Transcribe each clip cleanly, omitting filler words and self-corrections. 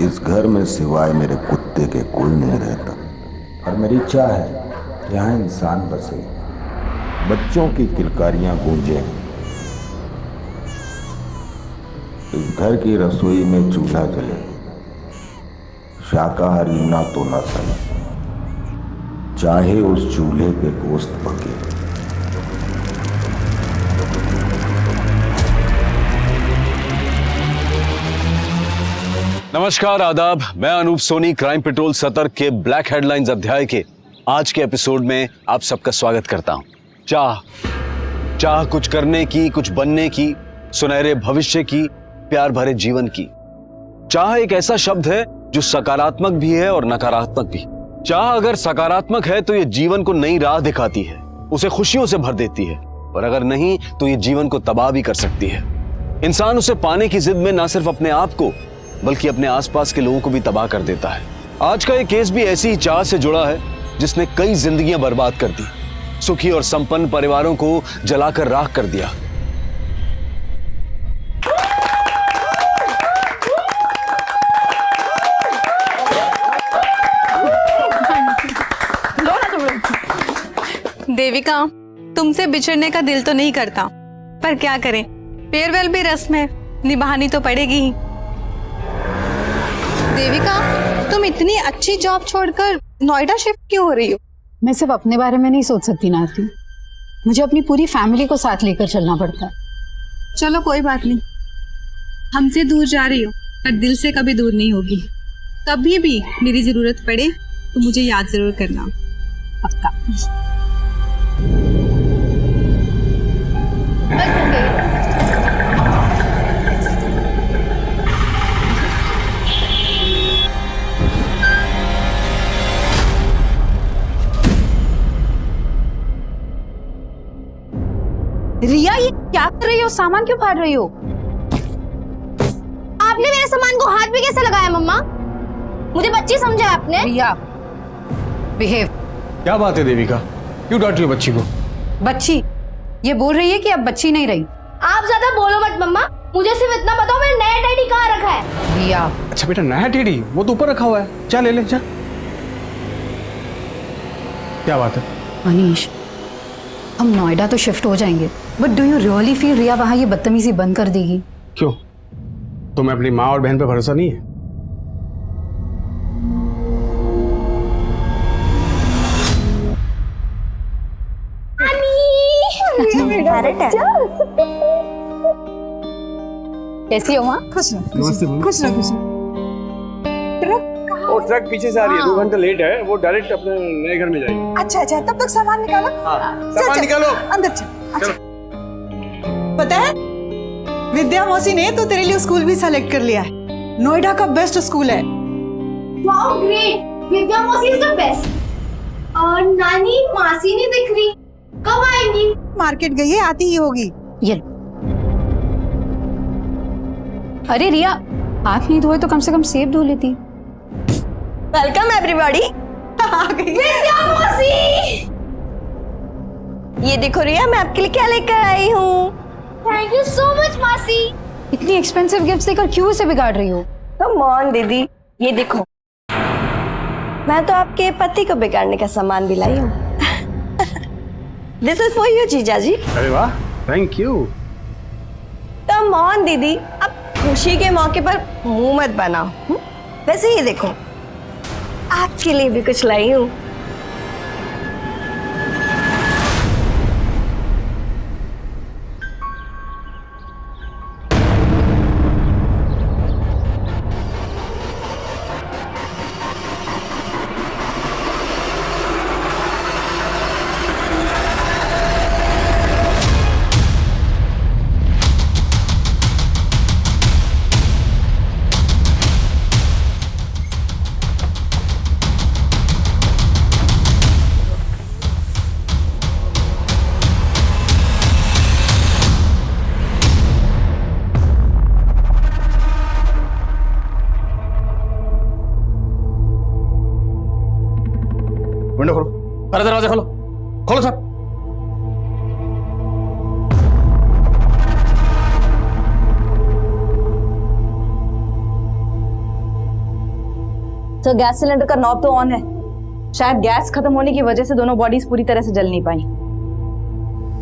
इस घर में सिवाय मेरे कुत्ते के कोई नहीं रहता और मेरी इच्छा है यहाँ इंसान बसे, बच्चों की किलकारियां गूंजे, इस घर की रसोई में चूल्हा जले, शाकाहारी ना तो ना सही, चाहे उस चूल्हे पे गोश्त पके। नमस्कार, आदाब। मैं अनूप सोनी क्राइम पेट्रोल सतर्क के ब्लैक हेडलाइंस अध्याय के आज के एपिसोड में आप सबका स्वागत करता हूं। चाह कुछ करने की, कुछ बनने की, सुनहरे भविष्य की, प्यार भरे जीवन की। चाह एक ऐसा शब्द है जो सकारात्मक भी है और नकारात्मक भी। चाह अगर सकारात्मक है तो ये जीवन को नई राह दिखाती है, उसे खुशियों से भर देती है, और अगर नहीं तो ये जीवन को तबाह भी कर सकती है। इंसान उसे पाने की जिद में ना सिर्फ अपने आप को बल्कि अपने आसपास के लोगों को भी तबाह कर देता है। आज का ये केस भी ऐसी ही चाह से जुड़ा है जिसने कई जिंदगियां बर्बाद कर दी, सुखी और संपन्न परिवारों को जलाकर राख कर दिया। देविका, तुमसे बिछड़ने का दिल तो नहीं करता, पर क्या करें, फेयरवेल भी रस्म है, निभानी तो पड़ेगी ही। देविका, तुम इतनी अच्छी जॉब छोड़कर नोएडा शिफ्ट क्यों हो रही हो? मैं सिर्फ अपने बारे में नहीं सोच सकती नाती, मुझे अपनी पूरी फैमिली को साथ लेकर चलना पड़ता है। चलो कोई बात नहीं, हमसे दूर जा रही हो पर दिल से कभी दूर नहीं होगी। कभी भी मेरी जरूरत पड़े तो मुझे याद जरूर करना। पक्का। रिया, ये क्या कर रही हो? सामान क्यों फाड़ रही हो? आपने मेरे सामान को हाथ भी कैसे लगाया मम्मा? मुझे बच्ची समझा आपने? रिया, बिहेव। क्या बात है देविका, क्यों डांट रही हो बच्ची को? बच्ची ये बोल रही है कि अब बच्ची नहीं रही। आप ज्यादा बोलो मत मम्मा, मुझे सिर्फ इतना बताओ मेरा नया टेडी कहाँ रखा है? रिया, अच्छा बेटा, नया टेडी वो तो ऊपर रखा हुआ है, जा ले ले जा। क्या बात है? मनीष, हम नोएडा तो शिफ्ट हो जाएंगे, but do you really feel Riya वहां ये बदतमीजी बंद कर देगी? क्यों, तुम्हें अपनी माँ और बहन पे भरोसा नहीं है? कैसी हो माँ? नमस्ते। खुश रहो। वो ट्रक पीछे से आ रही है, 2 घंटे लेट है, वो डायरेक्ट अपने नए घर में जाएगी। अच्छा, तब तक सामान निकालो। सामान निकालो, अंदर चल। अच्छा, पता है विद्या मौसी ने तो तेरे लिए स्कूल भी सेलेक्ट कर लिया है, नोएडा का बेस्ट स्कूल है। वाओ ग्रेट, विद्या मौसी इज द बेस्ट। और नानी मासी नहीं दिख रही, कब आएंगी? मार्केट गई है, आती ही होगी। ये अरे रिया, हाथ नहीं धोए तो कम से कम सेब धो लेती। Welcome everybody. आ गई विद्या मौसी, ये देखो रिया, मैं आपके लिए क्या लेकर आई हूँ। थैंक यू सो मच मासी। इतनी एक्सपेंसिव गिफ्ट्स देकर क्यों उसे बिगाड़ रही हो? कम ऑन दीदी, ये देखो, मैं तो आपके पति को बिगाड़ने का सामान भी लाई हूँ। दिस इज फॉर यू जीजा जी। अरे वाह, थैंक यू। कम ऑन दीदी, अब खुशी के मौके पर मुंह मत बनाओ। वैसे ये देखो, आपके लिए भी कुछ लाई हूँ। विंडो खोलो, अरे दरवाजा खोलो, खोलो सर। तो गैस सिलेंडर का नॉब तो ऑन है, शायद गैस खत्म होने की वजह से दोनों बॉडीज पूरी तरह से जल नहीं पाई।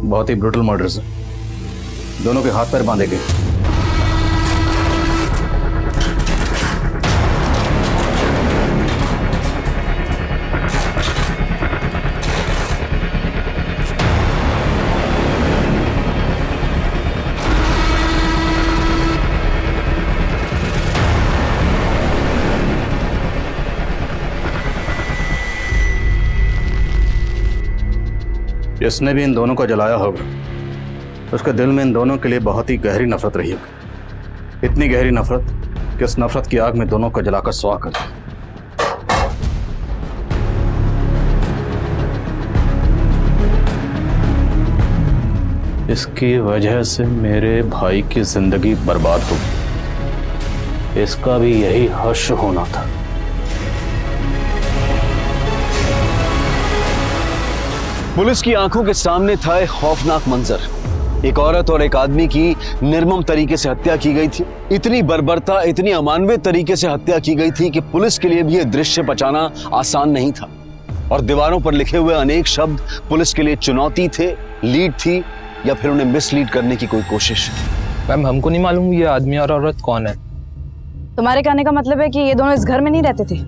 बहुत ही ब्रूटल मर्डर सर, दोनों के हाथ पैर बांधे गए। जिसने भी इन दोनों को जलाया होगा उसके दिल में इन दोनों के लिए बहुत ही गहरी नफरत रही होगी, इतनी गहरी नफरत कि उस नफरत की आग में दोनों को जलाकर स्वाह कर दिया। इसकी वजह से मेरे भाई की जिंदगी बर्बाद हो गई, इसका भी यही हश्र होना था। पुलिस की आंखों के सामने था एक खौफनाक मंजर। एक औरत और एक आदमी की निर्मम तरीके से हत्या की गई थी। इतनी बर्बरता, इतनी अमानवीय तरीके से हत्या की गई थी कि पुलिस के लिए भी यह दृश्य बचाना आसान नहीं था। और दीवारों पर लिखे हुए अनेक शब्द पुलिस के लिए चुनौती थे, लीड थी, या फिर उन्हें मिसलीड करने की कोई कोशिश। मैम हमको नहीं मालूम ये आदमी और औरत कौन है। तुम्हारे कहने का मतलब है कि ये दोनों इस घर में नहीं रहते थे?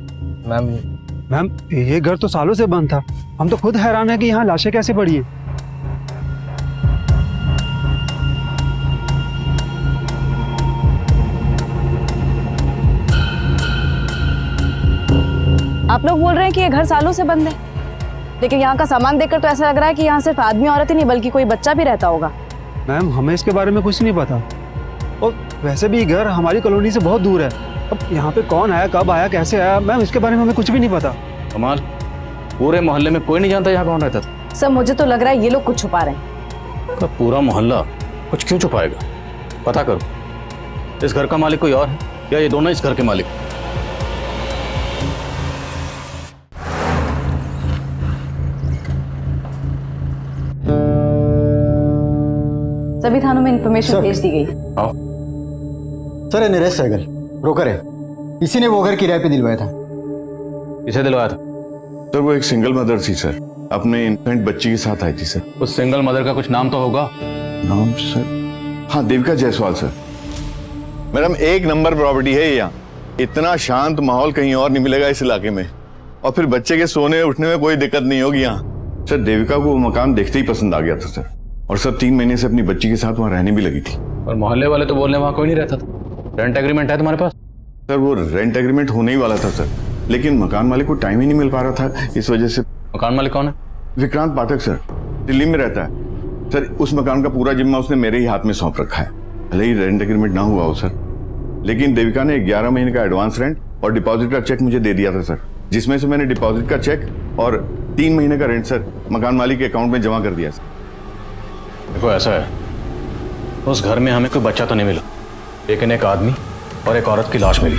मैम ये घर तो सालों से बंद था, हम तो खुद हैरान है कि यहाँ लाशें कैसे पड़ी हैं। आप लोग बोल रहे हैं कि ये घर सालों से बंद है, लेकिन यहाँ का सामान देखकर तो ऐसा लग रहा है कि यहाँ सिर्फ आदमी औरत ही नहीं बल्कि कोई बच्चा भी रहता होगा। मैम हमें इसके बारे में कुछ नहीं पता, और वैसे भी घर हमारी कॉलोनी से बहुत दूर है। अब यहाँ पे कौन आया, कब आया, कैसे आया, मैम इसके बारे में हमें कुछ भी नहीं पता। कमाल, पूरे मोहल्ले में कोई नहीं जानता यहाँ कौन रहता था? सर मुझे तो लग रहा है ये लोग कुछ छुपा रहे हैं। पूरा मोहल्ला कुछ क्यों छुपाएगा? पता करो, इस घर का मालिक कोई और है या ये दोनों इस घर के मालिक? सभी थानों में इंफॉर्मेशन भेज दी गई। सर निरेश सहगल ब्रोकर है, इसी ने वो घर किराए पे दिलवाया था। किसे दिलवाया था? सर वो एक सिंगल मदर थी सर, अपने इन्फेंट बच्ची के साथ आई थी सर। उस सिंगल मदर का कुछ नाम तो होगा? नाम सर, हाँ देविका जायसवाल सर। मैडम एक नंबर प्रॉपर्टी है यहाँ, इतना शांत माहौल कहीं और नहीं मिलेगा इस इलाके में, और फिर बच्चे के सोने उठने में कोई दिक्कत नहीं होगी यहाँ। सर देविका को वो मकान देखते ही पसंद आ गया था सर, और सर 3 महीने से अपनी बच्ची के साथ वहाँ रहने भी लगी थी। और मोहल्ले वाले तो बोलने वहाँ कोई नहीं रहता था। रेंट एग्रीमेंट है तुम्हारे पास? सर वो रेंट एग्रीमेंट होने ही वाला था सर, लेकिन मकान मालिक को टाइम ही नहीं मिल पा रहा था, इस वजह से। मकान मालिक कौन है? विक्रांत पाठक सर, दिल्ली में रहता है सर। उस मकान का पूरा जिम्मा उसने मेरे ही हाथ में सौंप रखा है, भले ही रेंट एग्रीमेंट ना हुआ हो सर, लेकिन देविका ने 11 महीने का एडवांस रेंट और डिपॉजिट का चेक मुझे दे दिया था सर, जिसमें से मैंने डिपॉजिट का चेक और 3 महीने का रेंट सर मकान मालिक के अकाउंट में जमा कर दिया सर। देखो ऐसा है, उस घर में हमें कोई बच्चा तो नहीं मिला, लेकिन एक आदमी और एक औरत की लाश मिली।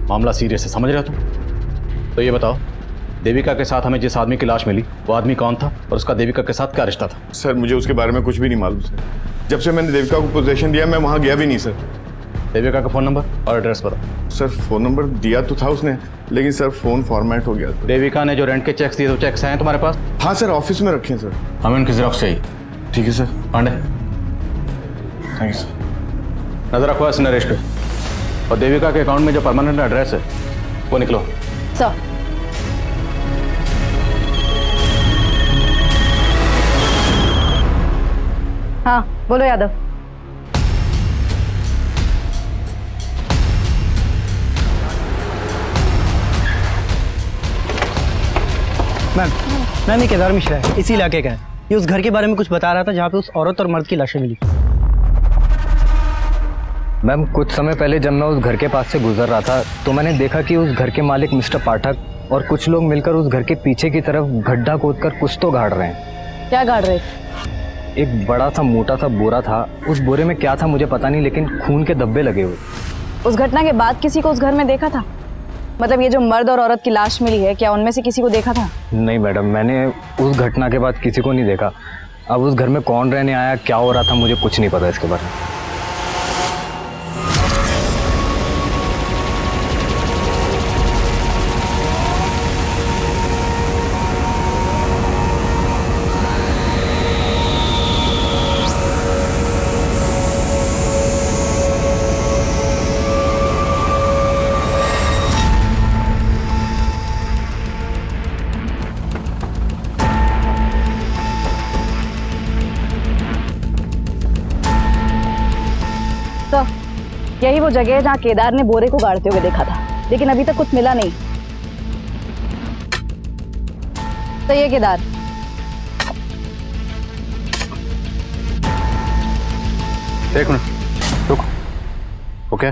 मामला सीरियस है, समझ रहे हो तुम? तो ये बताओ, देविका के साथ हमें जिस आदमी की लाश मिली वो आदमी कौन था, और उसका देविका के साथ क्या रिश्ता था? सर मुझे उसके बारे में कुछ भी नहीं मालूम सर, जब से मैंने देविका को पोजीशन दिया मैं वहां गया भी नहीं सर। देविका का फोन नंबर और एड्रेस बताओ। सर फोन नंबर दिया तो था उसने, लेकिन सर फोन फॉर्मेट हो गया। देविका ने जो रेंट के चेक्स दिए तो चेक्स हैं तुम्हारे पास? हाँ सर ऑफिस में रखे हैं सर। हमें उनकी जेरॉक्स चाहिए। ठीक है sir. Pandey thank you sir. नजर रखो इस नरेश पे, और देविका के अकाउंट में जो परमानेंट एड्रेस है वो निकलो। सर हाँ बोलो यादव। मैम ये केदार मिश्रा है, इसी इलाके का है। ये उस घर के बारे में कुछ बता रहा था जहाँ पे उस औरत और मर्द की लाशें मिली। मैम कुछ समय पहले जब मैं उस घर के पास से गुजर रहा था तो मैंने देखा कि उस घर के मालिक मिस्टर पाठक और कुछ लोग मिलकर उस घर के पीछे की तरफ गड्ढा खोदकर कुछ तो गाड़ रहे हैं। क्या गाड़ रहे? एक बड़ा सा मोटा सा बोरा था, उस बोरे में क्या था मुझे पता नहीं, लेकिन खून के धब्बे लगे हुए। उस घटना के बाद किसी को उस घर में देखा था? मतलब ये जो मर्द और औरत की लाश मिली है, क्या उनमें से किसी को देखा था? नहीं मैडम, मैंने उस घटना के बाद किसी को नहीं देखा। अब उस घर में कौन रहने आया, क्या हो रहा था, मुझे कुछ नहीं पता इसके बारे में। तो यही वो जगह है जहाँ केदार ने बोरे को गाड़ते हुए देखा था, लेकिन अभी तक कुछ मिला नहीं। तो ये केदार, एक मिनट रुक। ओके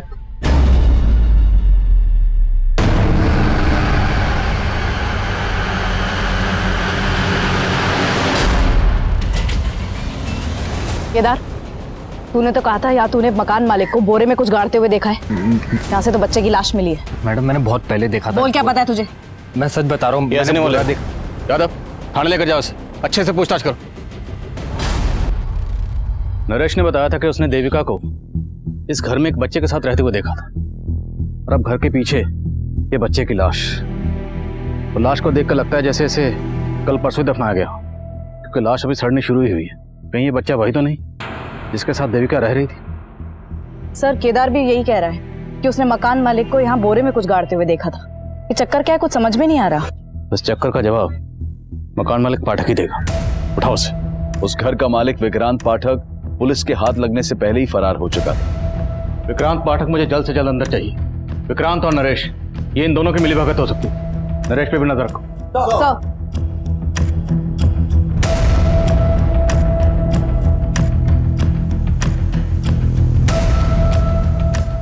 केदार, तूने तो कहा था या तूने मकान मालिक को बोरे में कुछ गाड़ते हुए देखा है। यहाँ से तो बच्चे की लाश मिली है। मैडम मैंने बहुत पहले देखा था। बोल, क्या पता है तुझे? मैं सच बता रहा हूँ। ऐसे नहीं बोला। यादव, थाने लेकर जाओ उसे, अच्छे से पूछताछ करो। नरेश ने बताया था कि उसने देविका को इस घर में एक बच्चे के साथ रहते हुए देखा था, और अब घर के पीछे ये बच्चे की लाश। तो लाश को देखकर लगता है जैसे इसे कल परसों दफनाया गया, क्योंकि लाश अभी सड़नी शुरू ही हुई है। कहीं ये बच्चा वही तो नहीं जिसके साथ देविका रह रही थी? सर, केदार भी यही कह रहा है कि उसने मकान मालिक को यहाँ बोरे में कुछ गाड़ते हुए देखा था। ये चक्कर क्या है, कुछ समझ में नहीं आ रहा। इस चक्कर का जवाब मकान मालिक पाठक ही देगा। उठाओ उसे। उस घर का मालिक विक्रांत पाठक पुलिस के हाथ लगने से पहले ही फरार हो चुका था। विक्रांत पाठक मुझे जल्द से जल्द अंदर चाहिए। विक्रांत और नरेश, ये इन दोनों की मिलीभगत हो सकती है। नरेश पे भी नजर रखो। सर,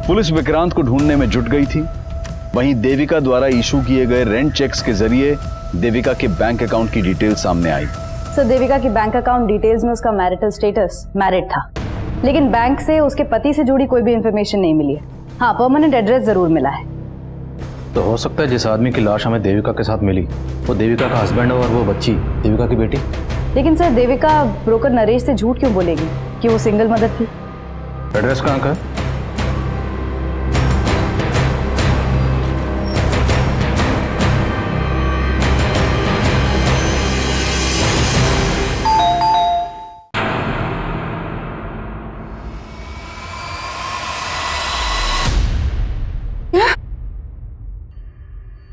पुलिस विक्रांत को ढूंढने में जुट गई थी। वहीं देविका द्वारा इशू किए गए रेंट चेक्स के जरिए देविका के बैंक अकाउंट की डिटेल सामने आई। सर, देविका की बैंक अकाउंट डिटेल्स में उसका मैरिटल स्टेटस मैरिड था, लेकिन बैंक से उसके पति से जुड़ी कोई भी इंफॉर्मेशन नहीं मिली है। हाँ, परमानेंट एड्रेस जरूर मिला है। तो हो सकता है जिस आदमी की लाश हमें देविका के साथ मिली वो देविका का हस्बैंड हो और वो बच्ची देविका की बेटी। लेकिन सर, देविका ब्रोकर नरेश से झूठ क्यों बोलेगी कि वो सिंगल मदर थी? एड्रेस कहाँ का है?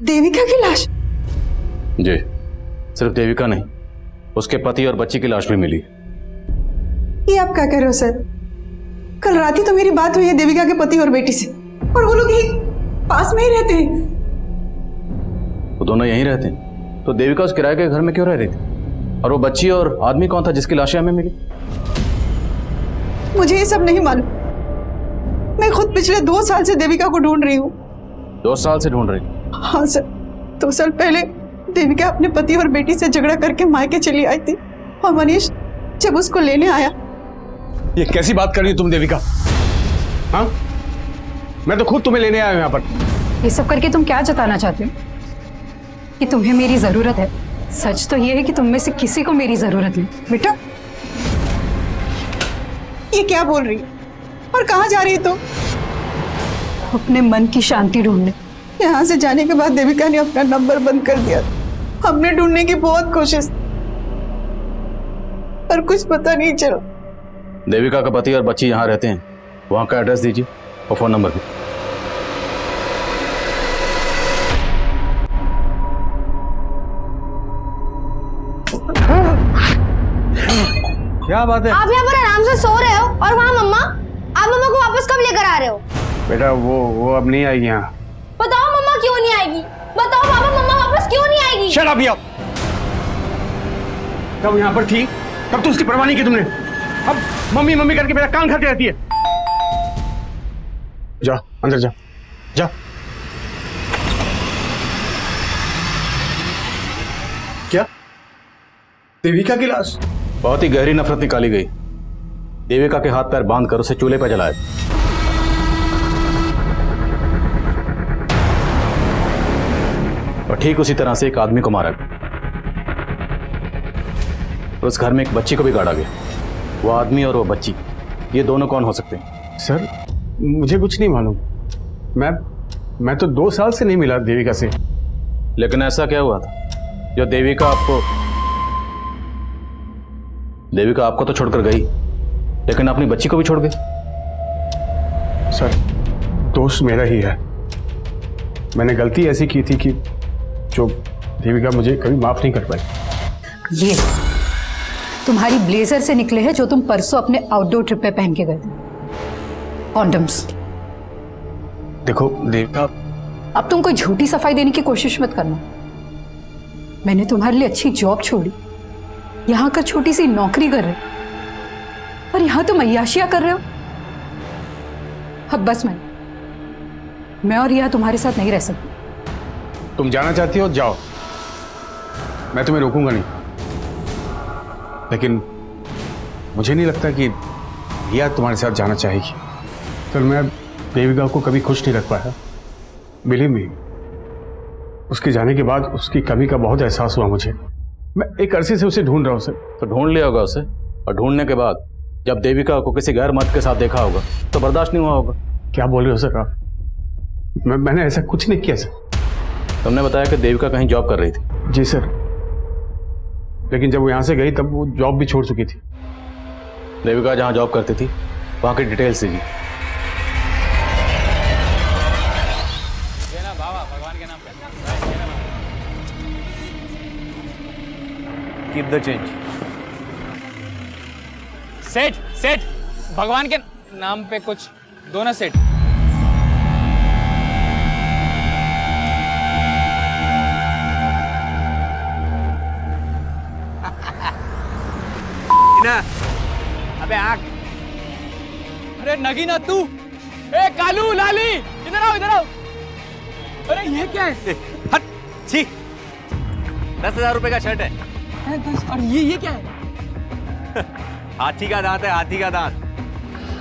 देविका की लाश? जी, सिर्फ देविका नहीं, उसके पति और बच्ची की लाश भी मिली। ये आप क्या कह रहे हो सर? कल रात ही तो मेरी बात हुई है देविका के पति और बेटी से, और वो लोग यही पास में ही रहते हैं। वो दोनों यहीं रहते हैं, तो देविका उस किराए के घर में क्यों रह रही थी? और वो बच्ची और आदमी कौन था जिसकी लाशें हमें मिली? मुझे ये सब नहीं मालूम। मैं खुद पिछले 2 साल से देविका को ढूंढ रही हूँ। 2 साल से ढूंढ रही? हाँ सर, 2 साल पहले देविका अपने पति और बेटी से झगड़ा करके मायके चली आई थी, और मनीष जब उसको लेने आया। ये कैसी बात कर रही हो तुम देविका? हाँ, मैं तो खुद तुम्हें लेने आया हूं यहाँ पर। ये सब करके तुम क्या जताना चाहते हो? कि तुम्हें मेरी जरूरत है? सच तो ये है कि तुम में से किसी को मेरी जरूरत नहीं। बेटा, ये क्या बोल रही है और कहाँ जा रही है तुम? अपने मन की शांति ढूंढने। यहाँ से जाने के बाद देविका ने अपना नंबर बंद कर दिया। हमने ढूंढने की बहुत कोशिश, पर कुछ पता नहीं चला। देविका का पति और बच्ची यहाँ रहते हैं, वहाँ का एड्रेस दीजिए और फोन नंबर भी। क्या बात है? आप यहाँ पर आराम से सो रहे हो, और वहाँ मम्मा, आप मम्मा को वापस कब लेकर आ रहे हो? बेटा वो अब नहीं आएगी यहाँ। बताओ मम्मा क्यों नहीं आएगी? बताओ पापा, मम्मा वापस क्यों नहीं आएगी? शट अप यार। तब यहाँ पर थी तब तो उसकी परवाह नहीं की तुमने। अब मम्मी मम्मी करके मेरा कान खाती रहती है। जा अंदर जा, जा। क्या? देविका की लाश? बहुत ही गहरी नफरत निकाली गई। देविका के हाथ पैर बांधकर उसे चूल्हे पर जलाया। और ठीक उसी तरह से एक आदमी को मारा गया। उस घर में एक बच्ची को भी गाड़ा गया। वो आदमी और वो बच्ची, ये दोनों कौन हो सकते हैं? सर, मुझे कुछ नहीं मालूम। मैं तो 2 साल से नहीं मिला देविका से। लेकिन ऐसा क्या हुआ था जो देविका आपको तो छोड़कर गई, लेकिन अपनी बच्ची को भी छोड़ गई? सर, दोष मेरा ही है। मैंने गलती ऐसी की थी कि जो देविका मुझे कभी माफ नहीं कर पाई। ये तुम्हारी ब्लेजर से निकले हैं जो तुम परसों अपने आउटडोर ट्रिप पे पहन के गए थे। कॉन्डम्स। देखो देविका, अब तुम कोई झूठी सफाई देने की कोशिश मत करना। मैंने तुम्हारे लिए अच्छी जॉब छोड़ी, यहाँ का छोटी सी नौकरी कर रहे हो, और यहाँ तुम अय्याशियां कर रहे हो। अब बस मैं और रिया तुम्हारे साथ नहीं रह सकती। तुम जाना चाहती हो जाओ, मैं तुम्हें रोकूंगा नहीं, लेकिन मुझे नहीं लगता कि रिया तुम्हारे साथ जाना चाहेगी। सर, मैं देविका को कभी खुश नहीं रख पाया। बिलीव मी, उसके जाने के बाद उसकी कमी का बहुत एहसास हुआ मुझे। मैं एक अरसे से उसे ढूंढ रहा हूँ सर। तो ढूंढ लिया होगा उसे, और ढूंढने के बाद जब देविका को किसी गैर मर्द के साथ देखा होगा तो बर्दाश्त नहीं हुआ होगा। क्या बोल रहे हो सर आप? मैंने ऐसा कुछ नहीं किया सर। तुमने बताया कि देविका कहीं जॉब कर रही थी। जी सर, लेकिन जब वो यहाँ से गई तब वो जॉब भी छोड़ चुकी थी। देविका जहाँ जॉब करती थी वहाँ की डिटेल्स दीजिए। Keep the change. सेठ सेठ, भगवान के नाम पे कुछ दो ना सेठ। अबे आग। अरे नगीना तू, ए कालू लाली, इधर आओ इधर आओ। अरे ये क्या है? हट, छी, 10,000 रुपए का शर्ट है। और ये क्या है? हाथी का दांत है, हाथी का दांत।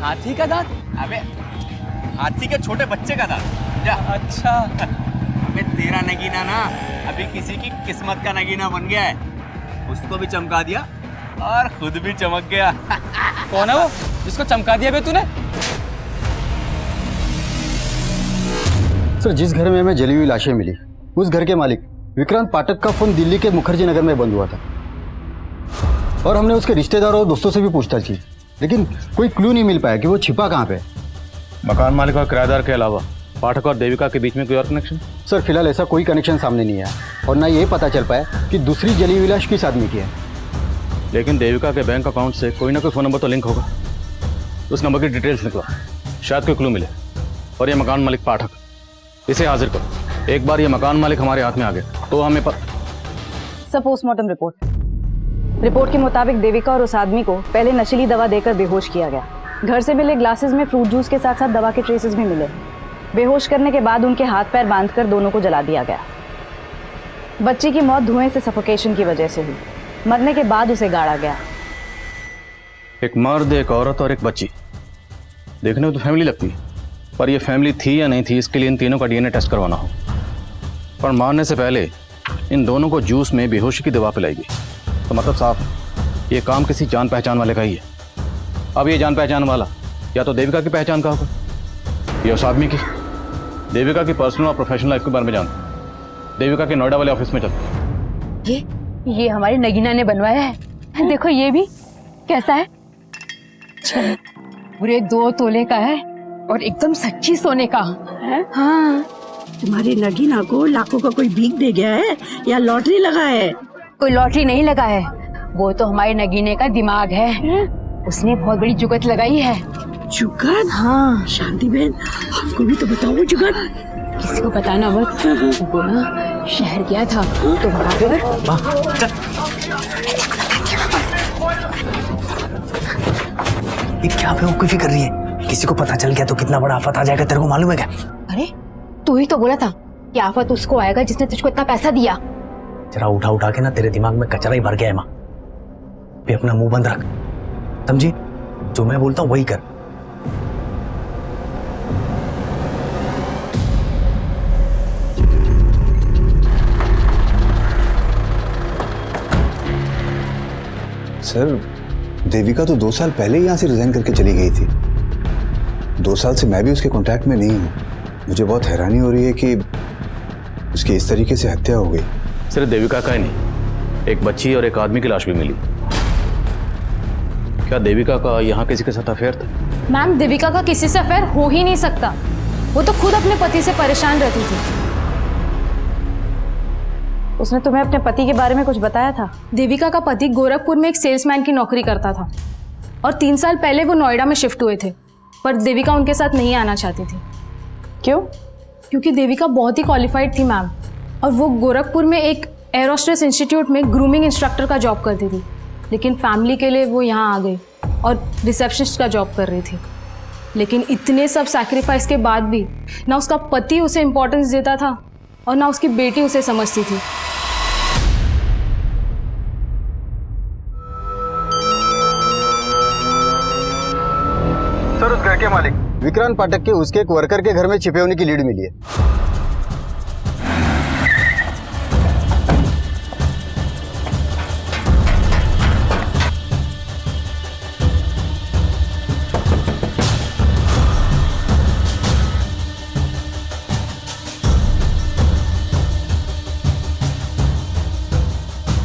हाथी का दांत? अबे हाथी के छोटे बच्चे का दांत। जा। अच्छा। अबे तेरा नगीना ना अभी किसी की किस्मत का नगीना बन गया है। उसको भी चमका दिया और खुद भी चमक गया। कौन है वो जिसको चमका दिया बे तूने? सर, जिस घर में हमें जली हुई लाशें मिली, उस घर के मालिक विक्रांत पाठक का फोन दिल्ली के मुखर्जी नगर में बंद हुआ था, और हमने उसके रिश्तेदारों और दोस्तों से भी पूछताछ की, लेकिन कोई क्लू नहीं मिल पाया कि वो छिपा कहाँ पे। मकान मालिक और किराएदार के अलावा पाठक और देविका के बीच में कोई और कनेक्शन? सर, फिलहाल ऐसा कोई कनेक्शन सामने नहीं आया, और ना ये पता चल पाया कि दूसरी जली हुई लाश किस आदमी की है। लेकिन देविका के बैंक अकाउंट से कोई ना कोई फ़ोन नंबर तो लिंक होगा। उस नंबर की डिटेल्स निकला, शायद कोई क्लू मिले। और ये मकान मालिक पाठक, इसे हाजिर करो। एक बार ये मकान मालिक हमारे हाथ में आ गया तो हमें सर, पोस्टमार्टम रिपोर्ट के मुताबिक देविका और उस आदमी को पहले नशीली दवा देकर बेहोश किया गया। घर से मिले ग्लासेस में फ्रूट जूस के साथ साथ दवा के ट्रेसेस भी मिले। बेहोश करने के बाद उनके हाथ पैर बांधकर दोनों को जला दिया गया। बच्ची की मौत धुएं से सफोकेशन की वजह से हुई। मरने के बाद उसे गाड़ा गया। एक मर्द, एक औरत और एक बच्ची, देखने में तो फैमिली लगती है, पर ये फैमिली थी या नहीं थी इसके लिए इन तीनों का डीएनए टेस्ट करवाना हो। पर मारने से पहले इन दोनों को जूस में बेहोशी की दवा पिलाई गई, तो मतलब साफ, ये काम किसी जान पहचान वाले का ही है। अब ये जान पहचान वाला या तो देविका की पहचान का होगा या उस आदमी की। देविका की पर्सनल और प्रोफेशनल लाइफ के बारे में जानते, देविका के नोएडा वाले ऑफिस में चलते। ये हमारी नगीना ने बनवाया है। देखो ये भी कैसा है, पूरे 2 तोले का है और एकदम सच्ची सोने का है। हाँ, तुम्हारी नगीना को लाखों का कोई भीख दे गया है या लॉटरी लगा है? कोई लॉटरी नहीं लगा है, वो तो हमारी नगीने का दिमाग है। उसने बहुत बड़ी जुगत लगाई है। जुगत? हाँ। शांति बहन, हमको भी तो बताओ वो जुगत। किसी को बताना मत। वो ना शहर गया था तो वहाँ पर ये क्या बेवकूफी कर रही है? किसी को पता चल गया तो कितना बड़ा आफत आ जाएगा, तेरे को मालूम है क्या? अरे तू ही तो बोला था कि आफत उसको आएगा जिसने तुझको इतना पैसा दिया। जरा उठा उठा के ना तेरे दिमाग में कचरा ही भर गया है माँ। भी अपना मुंह बंद रख, समझी? जो मैं बोलता हूँ वही कर। सर, देविका तो 2 साल पहले ही यहाँ से रिजाइन करके चली गई थी। 2 साल से मैं भी उसके कांटेक्ट में नहीं हूँ। मुझे बहुत हैरानी हो रही है कि उसकी इस तरीके से हत्या हो गई। सिर्फ देविका का ही नहीं, एक बच्ची और एक आदमी की लाश भी मिली। क्या देविका का यहाँ किसी के साथ अफेयर था? मैम, देविका का किसी से अफेयर हो ही नहीं सकता। वो तो खुद अपने पति से परेशान रहती थी। उसने तुम्हें अपने पति के बारे में कुछ बताया था? देविका का पति गोरखपुर में एक सेल्समैन की नौकरी करता था और 3 साल पहले वो नोएडा में शिफ्ट हुए थे। पर देविका उनके साथ नहीं आना चाहती थी। क्यों? क्योंकि देविका बहुत ही क्वालिफाइड थी मैम, और वो गोरखपुर में एक एरोस्ट्रेस इंस्टीट्यूट में ग्रूमिंग इंस्ट्रक्टर का जॉब करती थी। लेकिन फैमिली के लिए वो यहाँ आ गई और रिसेप्शनिस्ट का जॉब कर रही थी। लेकिन इतने सब सैक्रिफाइस के बाद भी ना उसका पति उसे इम्पोर्टेंस देता था और ना उसकी बेटी उसे समझती थी। सर, उस घर के मालिक विक्रांत पाठक के उसके एक वर्कर के घर में छिपे होने की लीड मिली है।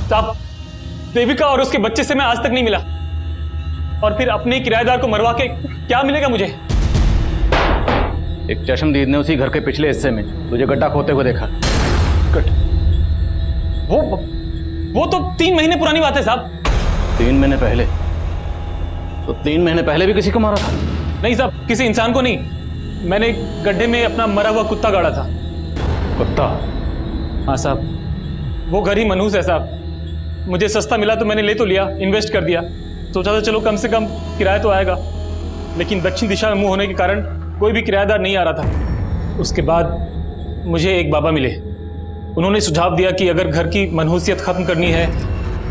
साहब, देविका और उसके बच्चे से मैं आज तक नहीं मिला, और फिर अपने किराएदार को मरवा के क्या मिलेगा मुझे? एक चश्मदीद ने उसी घर के पिछले हिस्से में तुझे गड्ढा खोदते हुए देखा। वो तो 3 महीने पुरानी बात है साहब। 3 महीने पहले? तो 3 महीने पहले भी किसी को मारा था? नहीं साहब, किसी इंसान को नहीं। मैंने गड्ढे में अपना मरा हुआ कुत्ता गाड़ा था। कुत्ता? हाँ साहब, वो घर ही मनहूस है साहब। मुझे सस्ता मिला तो मैंने ले तो लिया, इन्वेस्ट कर दिया। सोचा था चलो कम से कम किराया तो आएगा, लेकिन दक्षिण दिशा में मुंह होने के कारण कोई भी किराएदार नहीं आ रहा था। उसके बाद मुझे एक बाबा मिले। उन्होंने सुझाव दिया कि अगर घर की मनहूसियत खत्म करनी है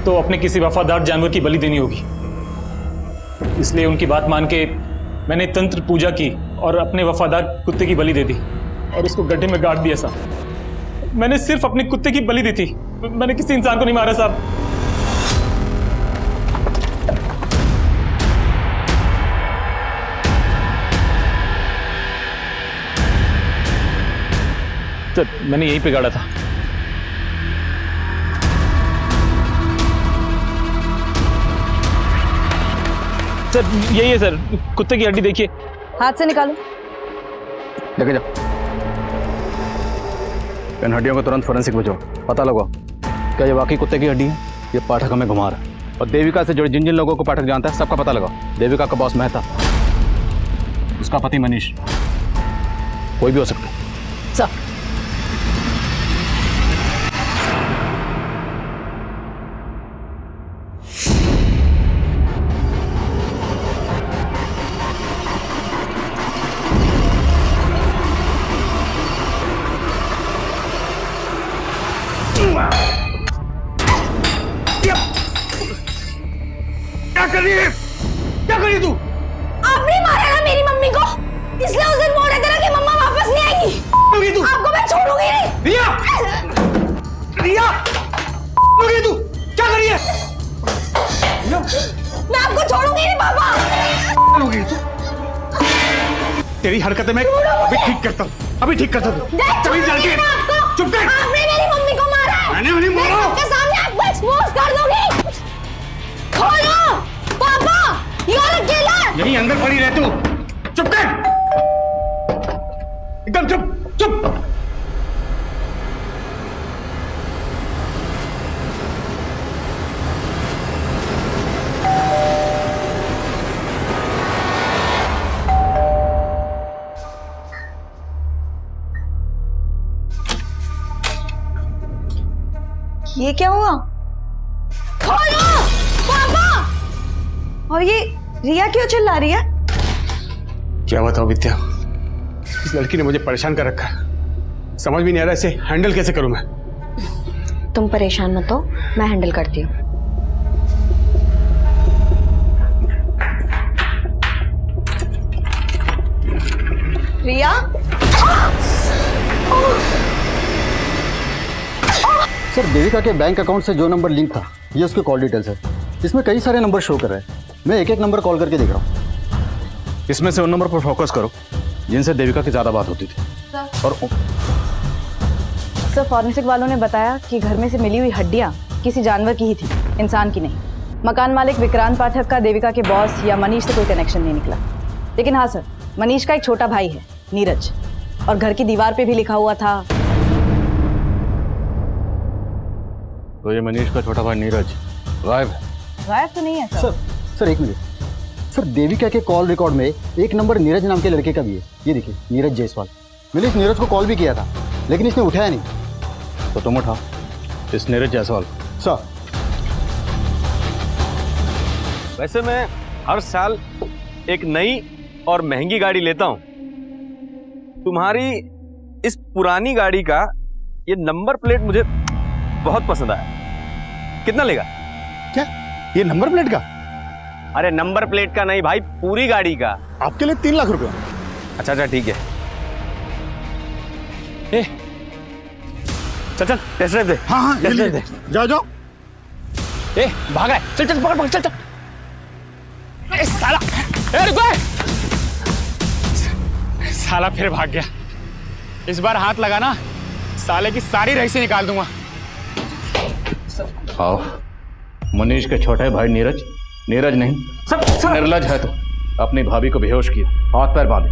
तो अपने किसी वफादार जानवर की बलि देनी होगी। इसलिए उनकी बात मान के मैंने तंत्र पूजा की और अपने वफादार कुत्ते की बलि दे दी और उसको गड्ढे में गाड़ दिया साहब। मैंने सिर्फ अपने कुत्ते की बलि दी थी, मैंने किसी इंसान को नहीं मारा साहब। तो मैंने यहीं पे गाड़ा था। सर यही है सर, कुत्ते की हड्डी देखिए। हाथ से निकालो। लेके जाओ। इन हड्डियों को तुरंत फोरेंसिक भेजो, पता लगाओ क्या ये वाकई कुत्ते की हड्डी है, ये पाठक हमें घुमा रहा है। और देविका से जुड़े जिन जिन लोगों को पाठक जानता है सबका पता लगाओ। देविका का बॉस मेहता, उसका पति मनीष, कोई भी हो सकता है। सर क्या करी तू? आपने मारा ना मेरी मम्मी को, इसलिए उस दिन बोल रहे थे ना कि मम्मा वापस नहीं आएगी। तू आपको मैं छोड़ूंगी नहीं। रिया, रिया, तू क्या करी है? मैं आपको छोड़ूंगी नहीं पापा। तेरी हरकतें मैं अभी ठीक करता हूँ, अभी ठीक करता हूँ। चुप कर। आपने मेरी मम्मी को मारा है। मैंने नहीं मारा। सबके सामने आपको एक्सपोज कर दूंगी। खोलो पापा, यू आर अ किलर। यहीं अंदर पड़ी रह तू। चुप कर, एकदम चुप चुप। ये क्या हुआ? खोलो पापा। और ये रिया क्यों चिल्ला रही है? क्या बताऊं विद्या, इस लड़की ने मुझे परेशान कर रखा है। समझ भी नहीं आ रहा इसे हैंडल कैसे करूं मैं। तुम परेशान मत हो, मैं हैंडल करती हूँ। रिया, सर, देविका के बैंक अकाउंट से जो नंबर लिंक था ये उसके कॉल डिटेल्स है। इसमें कई सारे नंबर शो कर रहे हैं। मैं एक एक नंबर कॉल करके देख रहा हूँ। इसमें से उन नंबर पर फोकस करो जिनसे देविका की ज्यादा बात होती थी। और सर, फॉरेंसिक वालों ने बताया कि घर में से मिली हुई हड्डियां किसी जानवर की ही थी, इंसान की नहीं। मकान मालिक विक्रांत पाठक का देविका के बॉस या मनीष से कोई कनेक्शन नहीं निकला। लेकिन हाँ सर, मनीष का एक छोटा भाई है नीरज, और घर की दीवार पे भी लिखा हुआ था। तो ये मनीष का छोटा भाई नीरज गायब है? गायब तो नहीं है सर। सर एक मिनट सर देविका के कॉल रिकॉर्ड में एक नंबर नीरज नाम के लड़के का भी है। ये देखिए, नीरज जायसवाल। मैंने इस नीरज को कॉल भी किया था, लेकिन इसने उठाया नहीं। तो तुम उठाओ इस नीरज जायसवाल। सर वैसे मैं हर साल एक नई और महंगी गाड़ी लेता हूं। तुम्हारी इस पुरानी गाड़ी का ये नंबर प्लेट मुझे बहुत पसंद आया। कितना लेगा? क्या ये नंबर प्लेट का? अरे नंबर प्लेट का नहीं भाई, पूरी गाड़ी का। आपके लिए 3 लाख रुपए। अच्छा अच्छा ठीक है। ए, चल चल टेस्ट ड्राइव दे। हाँ हाँ टेस्ट ड्राइव दे। जाओ जाओ। ए भागा है, चल चल पकड़ पकड़ चल चल। ए साला, ए रुको। साला फिर भाग गया। इस बार हाथ लगा ना, साले की सारी रईसी निकाल दूंगा। आओ, मनीष के छोटे भाई नीरज, नीरज नहीं निर्लज है तो अपनी भाभी को बेहोश किया, हाथ पैर बांधे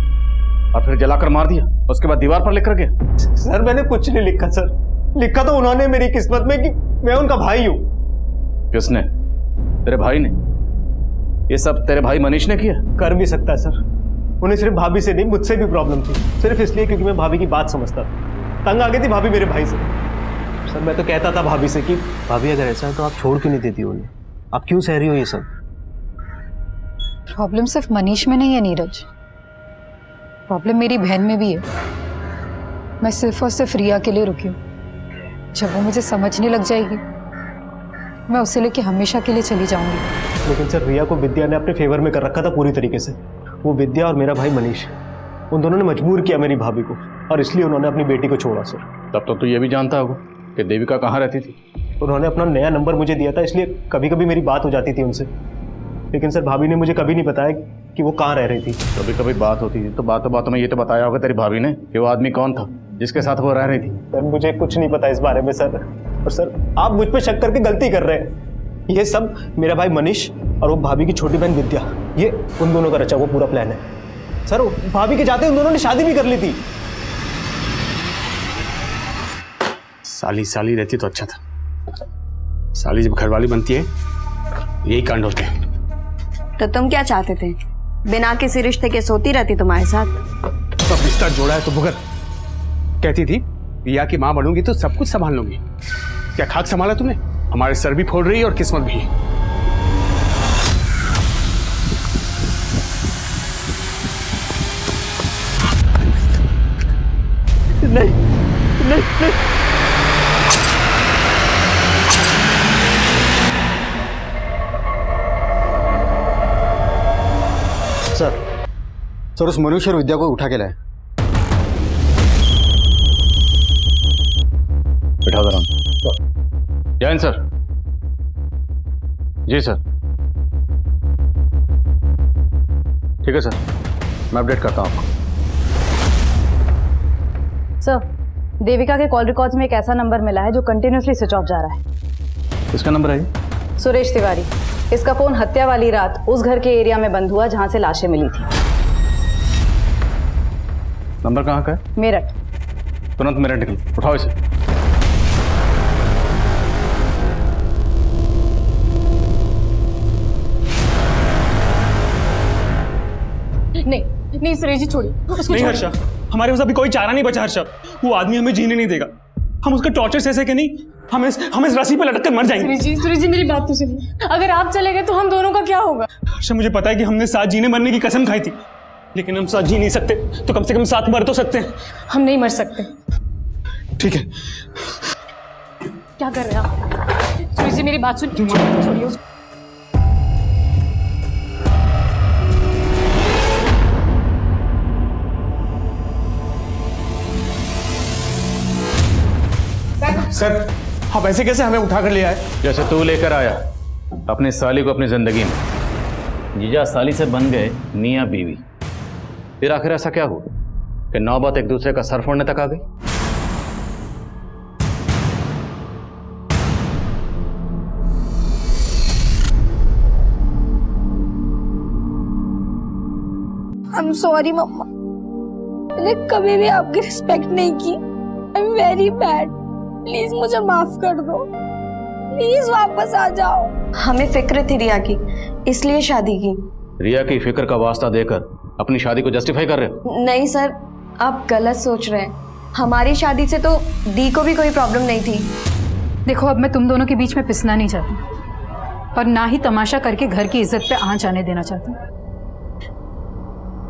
और फिर जलाकर मार दिया। उसके बाद दीवार पर लिख कर गया। सर मैंने कुछ नहीं लिखा सर। लिखा तो उन्होंने मेरी किस्मत में कि मैं उनका भाई हूँ। किसने? तेरे भाई ने? ये सब तेरे भाई मनीष ने किया? कर भी सकता है सर। उन्हें सिर्फ भाभी से नहीं, मुझसे भी प्रॉब्लम थी, सिर्फ इसलिए क्योंकि मैं भाभी की बात समझता था। तंग आ गई थी भाभी मेरे भाई से। सर मैं तो कहता था भाभी से कि भाभी अगर ऐसा है तो आप छोड़ क्यों नहीं देती उन्हें, आप क्यों सह रही हो ये सब? प्रॉब्लम सिर्फ मनीष में नहीं है नीरज, प्रॉब्लम मेरी बहन में भी है। मैं सिर्फ और सिर्फ रिया के लिए रुकी हूँ। जब वो मुझे समझने लग जाएगी, मैं उसे लेके हमेशा के लिए चली जाऊंगी। लेकिन सर रिया को विद्या ने अपने फेवर में कर रखा था पूरी तरीके से। वो विद्या और मेरा भाई मनीष, उन दोनों ने मजबूर किया मेरी भाभी को, और इसलिए उन्होंने अपनी बेटी को छोड़ा सर। तब तो तू ये भी जानता होगा कि देविका कहाँ रहती थी? उन्होंने अपना नया नंबर मुझे दिया था, इसलिए कभी कभी मेरी बात हो जाती थी उनसे। लेकिन सर भाभी ने मुझे कभी नहीं बताया कि वो कहाँ रह रही थी। कभी कभी बात होती थी तो बातों में ये तो बताया होगा तेरी भाभी ने कि वो आदमी कौन था जिसके साथ वो रह रही थी। सर मुझे कुछ नहीं पता इस बारे में सर। और सर आप मुझ पर शक करके गलती कर रहे हैं। ये सब मेरा भाई मनीष और वो भाभी की छोटी बहन विद्या, ये उन दोनों का रचा हुआ पूरा प्लान है सर। भाभी के जाते उन दोनों ने शादी भी कर ली थी। साली रहती तो अच्छा था। साली जब घरवाली बनती है यही कांड होते हैं। तो तुम क्या चाहते थे? बिना किसी रिश्ते के सोती रहती तुम्हारे साथ? तो रिश्ता जोड़ा है तो भुगत। कहती थी रिया की माँ बनूंगी तो सब कुछ संभाल लूंगी। क्या खाक संभाला तुमने? हमारे सर भी फोड़ रही है और किस्मत भी। नहीं नहीं नहीं। सर उस मनुष्य और विद्या को उठा के लाए। बिठा दो। जैन सर। जी सर। ठीक है सर, मैं अपडेट करता हूँ आपको। सर, देविका के कॉल रिकॉर्ड्स में एक ऐसा नंबर मिला है जो कंटिन्यूसली स्विच ऑफ जा रहा है। किसका नंबर है ये? सुरेश तिवारी। इसका फोन हत्या वाली रात उस घर के एरिया में बंद हुआ जहां से लाशें मिली थी। नंबर कहाँ का है? मेरठ। तुरंत मेरठ निकल, उठाओ इसे। नहीं सुरेश जी छोड़िए उसको। नहीं हर्षा, हमारे पास अभी कोई चारा नहीं बचा हर्षा। वो आदमी हमें जीने नहीं देगा। हम उसका टॉर्चर सह के नहीं, हम इस रस्सी पे लटक कर मर जाएंगे। सुरेश जी मेरी बात तो सुनिए। अगर आप चले गए तो हम दोनों का क्या होगा? हर्षा मुझे पता है कि हमने साथ जीने मरने की कसम खाई थी, लेकिन हम साथ जी नहीं सकते तो कम से कम साथ मर तो सकते हैं। हम नहीं मर सकते। ठीक है। क्या कर रहे हैं आप? सुरेश जी मेरी बात सुनिए, छोड़िए उसको। सर आप ऐसे कैसे हमें उठा कर ले आए? जैसे तू लेकर आया अपनी साली को अपनी जिंदगी में। जीजा साली से बन गए मियां बीवी। फिर आखिर ऐसा क्या हुआ कि नौबत एक दूसरे का सर फोड़ने तक आ गई? I'm sorry मम्मा, मैंने कभी भी आपकी रिस्पेक्ट नहीं की। I'm very bad. प्लीज मुझे माफ कर दो, प्लीज वापस आ जाओ। हमें फिक्र थी रिया की, इसलिए शादी की। रिया की फिक्र का वास्ता देकर अपनी शादी को जस्टिफाई कर रहे हो? नहीं सर, आप गलत सोच रहे हैं। हमारी शादी से तो दी को भी कोई प्रॉब्लम नहीं थी। देखो, अब मैं तुम दोनों के बीच में पिसना नहीं चाहती और ना ही तमाशा करके घर की इज्जत पे आंच आने देना चाहती।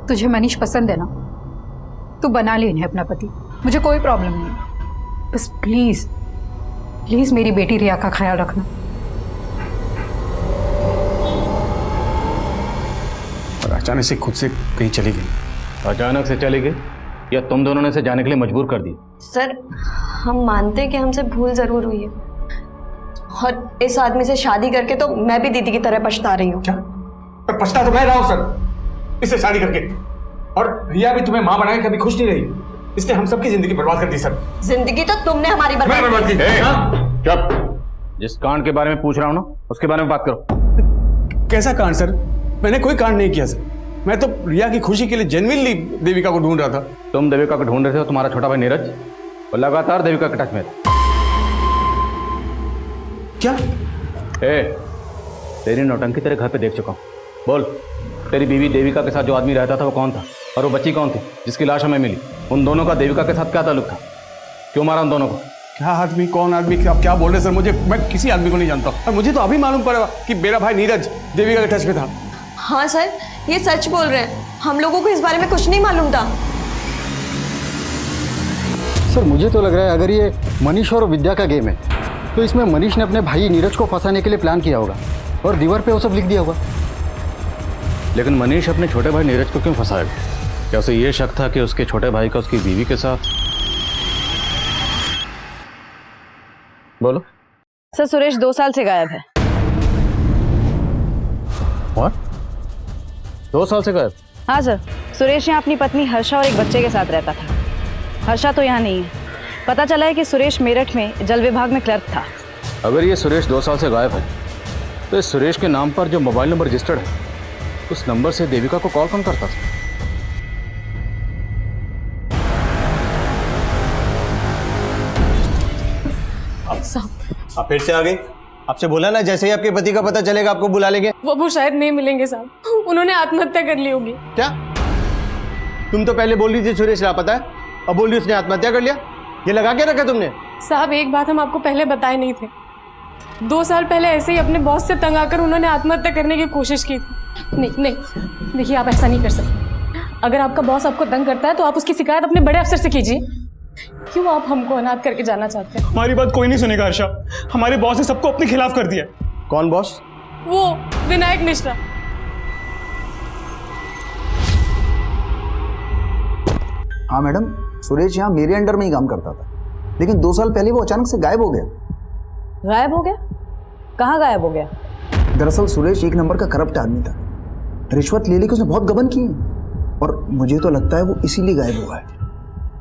तुझे मनीष पसंद है ना, तू बना ले इन्हें अपना पति, मुझे कोई प्रॉब्लम नहीं है। बस प्लीज प्लीज मेरी बेटी रिया का ख्याल रखना। और अचानक से खुद से कहीं चली गई। अचानक से चली गई या तुम दोनों ने इसे जाने के लिए मजबूर कर दी? सर, हम मानते हैं कि हमसे भूल जरूर हुई है और इस आदमी से शादी करके तो मैं भी दीदी की तरह पछता रही हूँ। पर पछता तो मैं रहा हूँ सर इससे शादी करके, और रिया भी तुम्हें माँ बनाए कभी खुश नहीं रही। इसने हम सबकी जिंदगी बर्बाद कर दी सर। जिंदगी तो तुमने हमारी बर्बाद की। चुप। जिस कांड के बारे में पूछ रहा हूँ ना, उसके बारे में बात करो। कैसा कांड सर? मैंने कोई कांड नहीं किया सर। मैं तो रिया की खुशी के लिए जेन्युइनली देविका को ढूंढ रहा था। तुम देविका को ढूंढ रहे थे और तुम्हारा छोटा भाई नीरज वो लगातार देविका के टच में था। क्या? तेरी नौटंकी तेरे घर पे देख चुका हूँ। बोल, तेरी बीवी देविका के साथ जो आदमी रहता था वो कौन था, और वो बच्ची कौन थी जिसकी लाश हमें मिली? उन दोनों का देविका के साथ क्या ताल्लुक था? क्यों मारा उन दोनों को? क्या आदमी, कौन आदमी, आप क्या बोल रहे हैं सर? मैं किसी आदमी को नहीं जानता और मुझे तो अभी मालूम पड़ा कि मेरा भाई नीरज देविका के टच में था। हाँ सर, ये सच बोल रहे हैं। हम लोगों को इस बारे में कुछ नहीं मालूम था। सर मुझे तो लग रहा है अगर ये मनीष और विद्या का गेम है तो इसमें मनीष ने अपने भाई नीरज को फंसाने के लिए प्लान किया होगा और दीवार पे वो सब लिख दिया होगा। लेकिन मनीष अपने छोटे भाई नीरज को क्यों फंसाएगा? क्या उसे ये शक था कि उसके छोटे भाई का उसकी बीवी के साथ? बोलो। सर, सुरेश 2 साल से गायब है। और 2 साल से गायब? हाँ सर, सुरेश यहाँ अपनी पत्नी हर्षा और एक बच्चे के साथ रहता था। हर्षा तो यहाँ नहीं है। पता चला है कि सुरेश मेरठ में जल विभाग में क्लर्क था। अगर ये सुरेश 2 साल से गायब है तो इस सुरेश के नाम पर जो मोबाइल नंबर रजिस्टर्ड है उस नंबर से देविका को कॉल कौन करता था? आप फिर से आ गए? आपसे बोला ना जैसे ही आपके पति का पता चलेगा आपको बुला लेंगे। वो शायद नहीं मिलेंगे साहब, उन्होंने आत्महत्या कर ली होगी। क्या? तुम तो पहले बोल रही थी सुरेश लापता है, अब बोल रही उसने आत्महत्या कर लिया। ये लगा के रखा तुमने? साहब, एक बात हम आपको पहले बताए नहीं थे। 2 साल पहले ऐसे ही अपने बॉस से तंग आकर उन्होंने आत्महत्या करने की कोशिश की थी। नहीं, देखिए आप ऐसा नहीं कर सकते। अगर आपका बॉस आपको तंग करता है तो आप उसकी शिकायत अपने बड़े अफसर से कीजिए। क्यों आप हमको अनाथ करके जाना चाहते हैं? हमारी बात कोई नहीं सुनेगा हर्षा। हमारे बॉस ने सबको अपने खिलाफ कर दिया। कौन बॉस? वो विनायक मिश्रा। हाँ मैडम, सुरेश यहाँ मेरे अंडर में ही काम करता था, लेकिन 2 साल पहले वो अचानक से गायब हो गया। गायब हो गया? कहाँ गायब हो गया? दरअसल सुरेश एक नंबर का करप्ट आदमी था। रिश्वत ले लेके उसने बहुत गबन की और मुझे तो लगता है वो इसीलिए गायब हुआ है।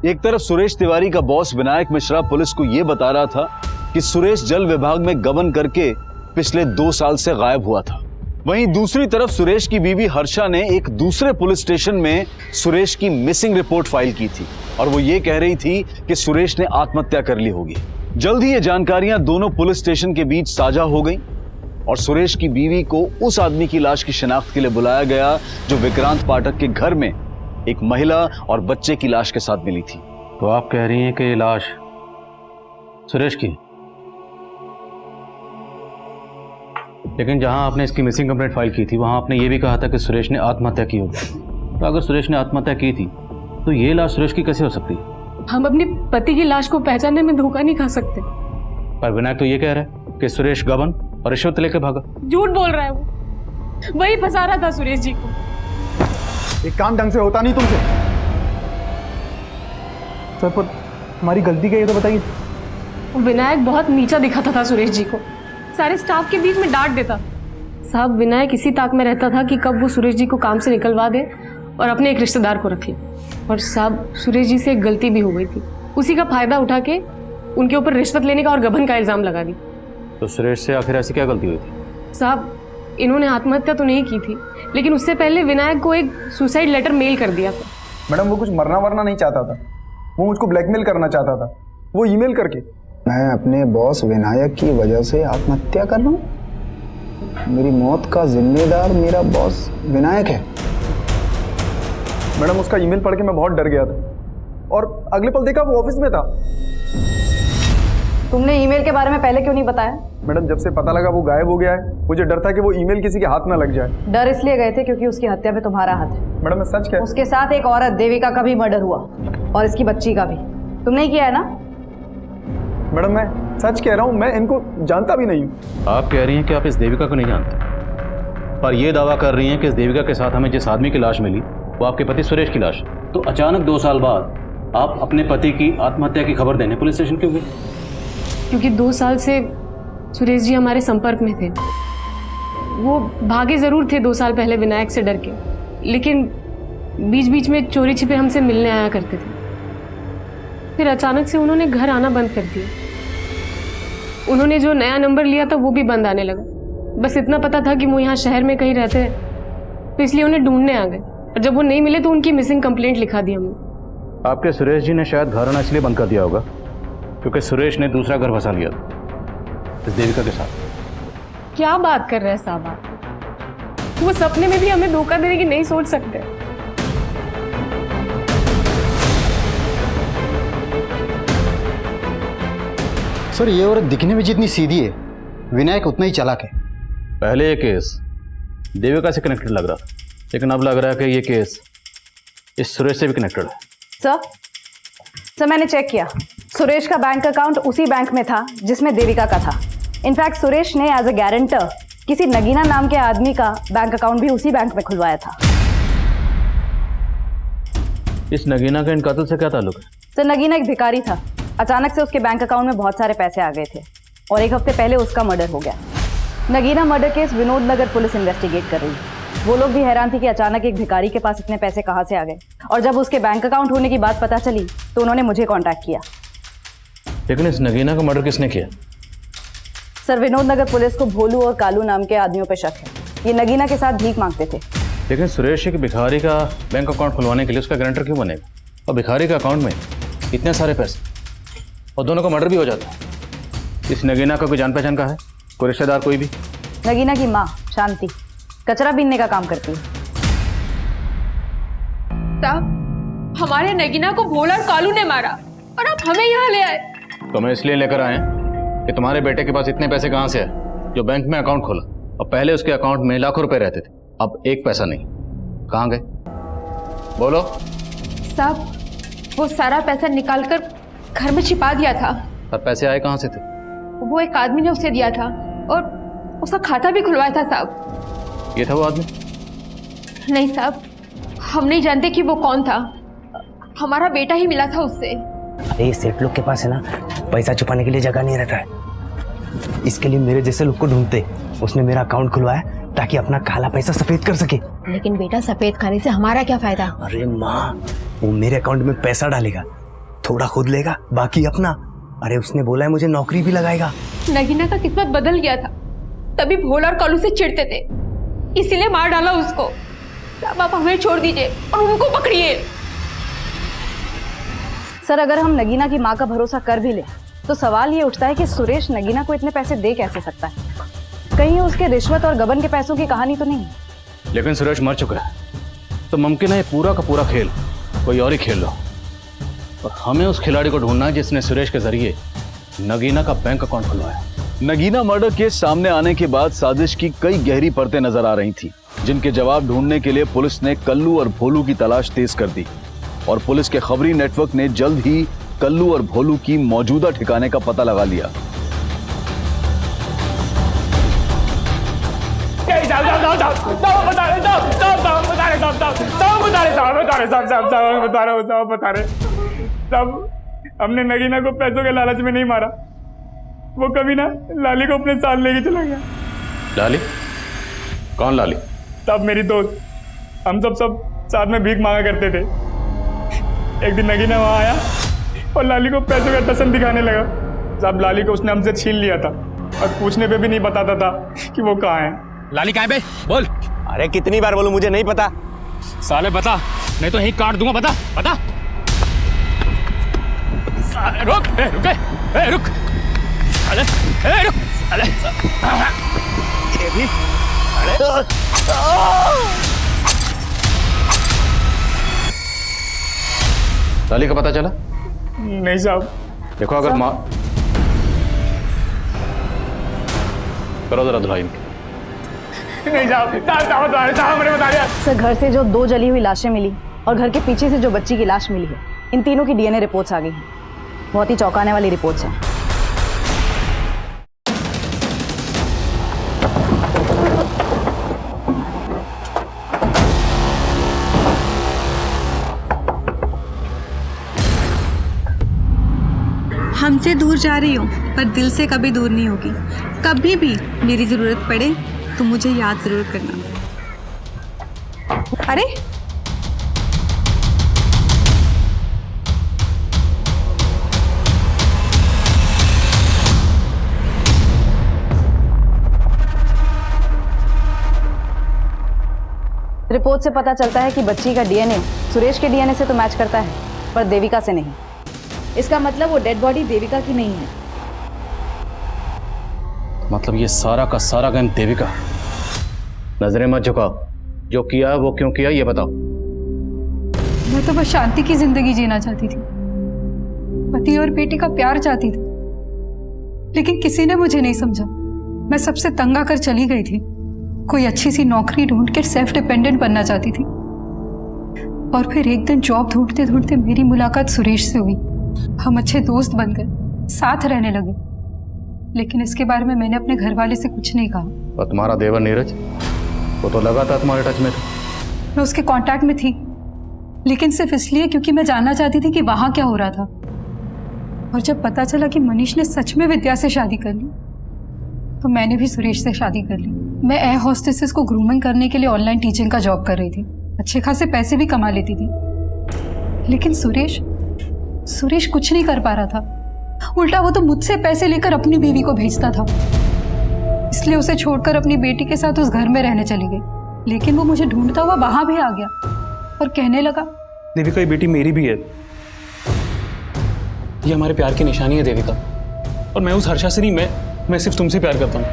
एक तरफ सुरेश तिवारी का बॉस विनायक मिश्रा पुलिस को यह बता रहा था कि सुरेश जल विभाग में गबन करके पिछले 2 साल से गायब हुआ था। वहीं दूसरी तरफ सुरेश की बीवी हर्षा ने एक दूसरे पुलिस स्टेशन में सुरेश की मिसिंग रिपोर्ट फाइल की थी और वो ये कह रही थी कि सुरेश ने आत्महत्या कर ली होगी। जल्द ही ये जानकारियां दोनों पुलिस स्टेशन के बीच साझा हो गई और सुरेश की बीवी को उस आदमी की लाश की शिनाख्त के लिए बुलाया गया जो विक्रांत पाठक के घर में एक महिला और बच्चे की लाश के साथ मिली थी। तो आप कह रही हैं कि ये लाश सुरेश की? लेकिन जहां आपने इसकी मिसिंग कंप्लेंट फाइल की थी वहां आपने ये भी कहा था कि सुरेश ने आत्महत्या की होगी। तो अगर सुरेश ने आत्महत्या की थी तो ये लाश सुरेश की कैसे हो सकती है? हम अपनी पति की लाश को पहचानने में धोखा नहीं खा सकते। पर विनायक तो ये कह रहा है कि सुरेश गबन और रिश्वत लेकर भागा। झूठ बोल रहा है वो, वही फंसा रहा था सुरेश जी को। एक काम ढंग से होता नहीं तुमसे। सर पर हमारी गलती क्या है तो बताइए। विनायक बहुत नीचा दिखाता था सुरेश जी को, सारे स्टाफ के बीच में डांट देता। साहब, विनायक इसी ताक में रहता था कि कब वो सुरेश जी को काम से निकलवा दे और अपने एक रिश्तेदार को रख ले। और साहब, सुरेश जी से एक गलती भी हो गई थी, उसी का फायदा उठा के उनके ऊपर रिश्वत लेने का और गबन का इल्जाम लगा दी। तो सुरेश से आखिर ऐसी क्या गलती हुई थी? साहब, इन्होंने आत्महत्या तो नहीं की थी, लेकिन उससे पहले विनायक को एक सुसाइड लेटर मेल कर दिया था। मैडम, वो कुछ मरना वरना नहीं चाहता था, वो मुझको ब्लैकमेल करना चाहता था, वो ईमेल करके। मैं अपने बॉस विनायक की वजह से आत्महत्या कर रहा हूँ? मेरी मौत का जिम्मेदार मेरा बॉस विनायक है। मैडम उसका ईमेल पढ़ के मैं बहुत डर गया था और अगले पल देखा वो ऑफिस में था। तुमने ईमेल के बारे में पहले क्यों नहीं बताया? मैडम जब से पता लगा वो गायब हो गया है, मुझे डर था कि वो ईमेल किसी के हाथ में लग जाए। डर इसलिए गए थे क्योंकि उसकी हत्या में तुम्हारा हाथ है। मैडम मैं सच कह, उसके साथ एक औरत देविका का भी मर्डर हुआ और इसकी बच्ची का भी। तुमने ही किया है ना? मैडम मैं सच कह रहा हूँ, मैं इनको जानता भी नहीं हूँ। आप कह रही हैं कि आप इस देविका को नहीं जानते, पर यह दावा कर रही हैं कि इस देविका के साथ हमें जिस आदमी की लाश मिली वो आपके पति सुरेश की लाश। तो अचानक 2 साल बाद आप अपने पति की आत्महत्या की खबर देने पुलिस स्टेशन क्यों गए? क्योंकि 2 साल से सुरेश जी हमारे संपर्क में थे। वो भागे ज़रूर थे 2 साल पहले विनायक से डर के, लेकिन बीच बीच में चोरी छिपे हमसे मिलने आया करते थे। फिर अचानक से उन्होंने घर आना बंद कर दिया। उन्होंने जो नया नंबर लिया था वो भी बंद आने लगा। बस इतना पता था कि वो यहाँ शहर में कहीं रहते हैं, तो इसलिए उन्हें ढूंढने आ गए। और जब वो नहीं मिले तो उनकी मिसिंग कंप्लेंट लिखा दी हमने। आपके सुरेश जी ने शायद घर आना इसलिए बंद कर दिया होगा क्योंकि सुरेश ने दूसरा घर बसा लिया था इस देविका के साथ। क्या बात कर रहे हैं साहब आप? वो सपने में भी हमें धोखा देने की नहीं सोच सकते। सर ये औरत दिखने में जितनी सीधी है, विनायक उतना ही चालाक है। पहले ये केस देविका से कनेक्टेड लग रहा था, लेकिन अब लग रहा है कि ये केस इस सुरेश से भी कनेक्टेड है। सर मैंने चेक किया, सुरेश का बैंक अकाउंट उसी बैंक में था जिसमें देविका का था। इनफैक्ट सुरेश ने एज अ गारंटर किसी नगीना नाम के आदमी का बैंक अकाउंट भी उसी बैंक में खुलवाया था। इस नगीना का इन कत्ल से क्या ताल्लुक है? सर नगीना एक भिखारी था। अचानक से उसके बैंक अकाउंट में बहुत सारे पैसे आ गए थे और 1 हफ्ते पहले उसका मर्डर हो गया। नगीना मर्डर केस विनोद नगर पुलिस इन्वेस्टिगेट कर रही है। वो लोग भी हैरान थी कि अचानक एक भिखारी के पास इतने पैसे कहाँ से आ गए, और जब उसके बैंक अकाउंट होने की बात पता चली तो उन्होंने मुझे कांटेक्ट किया। लेकिन इस नगीना का मर्डर किसने किया? सर विनोद नगर पुलिस को भोलू और कालू नाम के आदमियों पे शक है। ये नगीना के साथ भीख मांगते थे। लेकिन सुरेश एक भिखारी का बैंक अकाउंट खुलवाने के लिए उसका गारंटर क्यों बनेगा? और भिखारी के अकाउंट में इतने सारे पैसे और दोनों का मर्डर भी हो जाता है। इस नगीना का कोई जान पहचान का है, कोई रिश्तेदार कोई भी? नगीना की माँ शांति कचरा बीनने का काम करती है। साहब हमारे नगीना को भोला और कालू ने मारा और आप हमें यहाँ ले आए। तो मैं इसलिए लेकर आए कि तुम्हारे बेटे के पास इतने पैसे कहाँ से आए जो बैंक में अकाउंट खोला, और पहले उसके अकाउंट में लाखों रुपए रहते थे, अब 1 पैसा नहीं। कहाँ गए बोलो? साहब वो सारा पैसा निकालकर घर में छिपा दिया था। और पैसे आए कहाँ से थे? वो एक आदमी ने उसे दिया था और उसका खाता भी खुलवाया था साहब। ये था वो आदमी? नहीं साहब, हम नहीं जानते कि वो कौन था। हमारा बेटा ही मिला था उससे। अरे सेठ लोग के पास है ना, पैसा छुपाने के लिए जगह नहीं रहता है। इसके लिए मेरे जैसे लोग को ढूंढते। उसने मेरा अकाउंट खुलवाया ताकि अपना काला पैसा सफेद कर सके। लेकिन बेटा सफेद खाने से हमारा क्या फायदा? अरे माँ, वो मेरे अकाउंट में पैसा डालेगा, थोड़ा खुद लेगा, बाकी अपना। अरे उसने बोला है मुझे नौकरी भी लगाएगा। नगीना का किस्मत बदल गया था, तभी भोला और कालू से चिढ़ते थे, इसीलिए मार डाला उसको। अब आप हमें छोड़ दीजिए और उनको पकड़िए। सर अगर हम नगीना की माँ का भरोसा कर भी ले तो सवाल ये उठता है कि सुरेश नगीना को इतने पैसे दे कैसे सकता है? कहीं उसके रिश्वत और गबन के पैसों की कहानी तो नहीं? लेकिन सुरेश मर चुका है, तो मुमकिन है पूरा का पूरा खेल कोई और ही खेल रहा, और हमें उस खिलाड़ी को ढूंढना है जिसने सुरेश के जरिए नगीना का बैंक अकाउंट खुलवाया। नगीना मर्डर केस सामने आने के बाद साजिश की कई गहरी परतें नजर आ रही थी, जिनके जवाब ढूंढने के लिए पुलिस ने कल्लू और भोलू की तलाश तेज कर दी, और पुलिस के खबरी नेटवर्क ने जल्द ही कल्लू और भोलू की मौजूदा ठिकाने का पता लगा लिया। हमने नगीना को पैसों के लालच में नहीं मारा, वो कभी ना लाली को अपने साथ लेके चला गया। लाली? कौन लाली? तब मेरी दोस्त, हम सब साथ में भीख मांगा करते थे। एक दिन नगीना वहां आया और लाली को पैसों का टसन दिखाने लगा। साहब लाली को उसने हमसे छीन लिया था और पूछने पे भी नहीं बताता था कि वो कहाँ है। लाली कहाँ है बे? बोल। अरे कितनी बार बोलूं, मुझे नहीं पता। साले बता, नहीं तो यही काट दूंगा। बता बता। रुक, रुक, रुक। अरे रुक, अरे ये भी अरे लाली का पता चला? नहीं साहब। देखो अगर माँ करो जरा धुलाई। नहीं साहब मैंने बता दिया। सर घर से जो 2 जली हुई लाशें मिली और घर के पीछे से जो बच्ची की लाश मिली है, इन तीनों की डीएनए रिपोर्ट्स आ गई हैं। बहुत ही चौंकाने वाली रिपोर्ट्स हैं। हमसे दूर जा रही हो पर दिल से कभी दूर नहीं होगी। कभी भी मेरी ज़रूरत पड़े तो मुझे याद ज़रूर करना। अरे रिपोर्ट से पता चलता है कि बच्ची का डीएनए सुरेश के डीएनए से तो मैच करता है, पर देविका से नहीं। इसका मतलब वो डेड बॉडी देविका की नहीं है। मतलब ये सारा का सारा गेम देविका। नजरें मत झुकाओ, जो किया वो क्यों किया ये बताओ। मैं तो बस शांति की जिंदगी जीना चाहती थी, पति और बेटी का प्यार चाहती थी, लेकिन किसी ने मुझे नहीं समझा। मैं सबसे तंग आकर चली गई थी। कोई अच्छी सी नौकरी ढूंढ कर सेल्फ डिपेंडेंट बनना चाहती थी। और फिर एक दिन जॉब ढूंढते ढूंढते मेरी मुलाकात सुरेश से हुई। हम अच्छे दोस्त बन गए, साथ रहने लगे। लेकिन इसके बारे में मैंने अपने घर वाले से कुछ नहीं कहा। और तुम्हारा देवर नीरज, वो तो लगा था तुम्हारे टच में था। मैं उसके कांटेक्ट में थी, लेकिन सिर्फ इसलिए क्योंकि मैं जानना चाहती थी कि वहां क्या हो रहा था। और जब पता चला कि मनीष ने सच में विद्या से शादी कर ली, तो मैंने भी सुरेश से शादी कर ली। मैं एयर होस्टेसेस को ग्रूमिंग करने के लिए ऑनलाइन टीचिंग का जॉब कर रही थी। अच्छे खासे पैसे भी कमा लेती थी। लेकिन सुरेश कुछ नहीं कर पा रहा था। उल्टा वो तो मुझसे पैसे लेकर अपनी बीवी को भेजता था। इसलिए उसे छोड़कर अपनी बेटी के साथ उस घर में रहने चली गई। लेकिन वो मुझे ढूंढता हुआ वहां भी आ गया और कहने लगा, देविका ये बेटी मेरी भी है। ये हमारे प्यार की निशानी है देविका। और मैं उस हर्षा से नहीं, मैं सिर्फ तुमसे प्यार करता हूँ।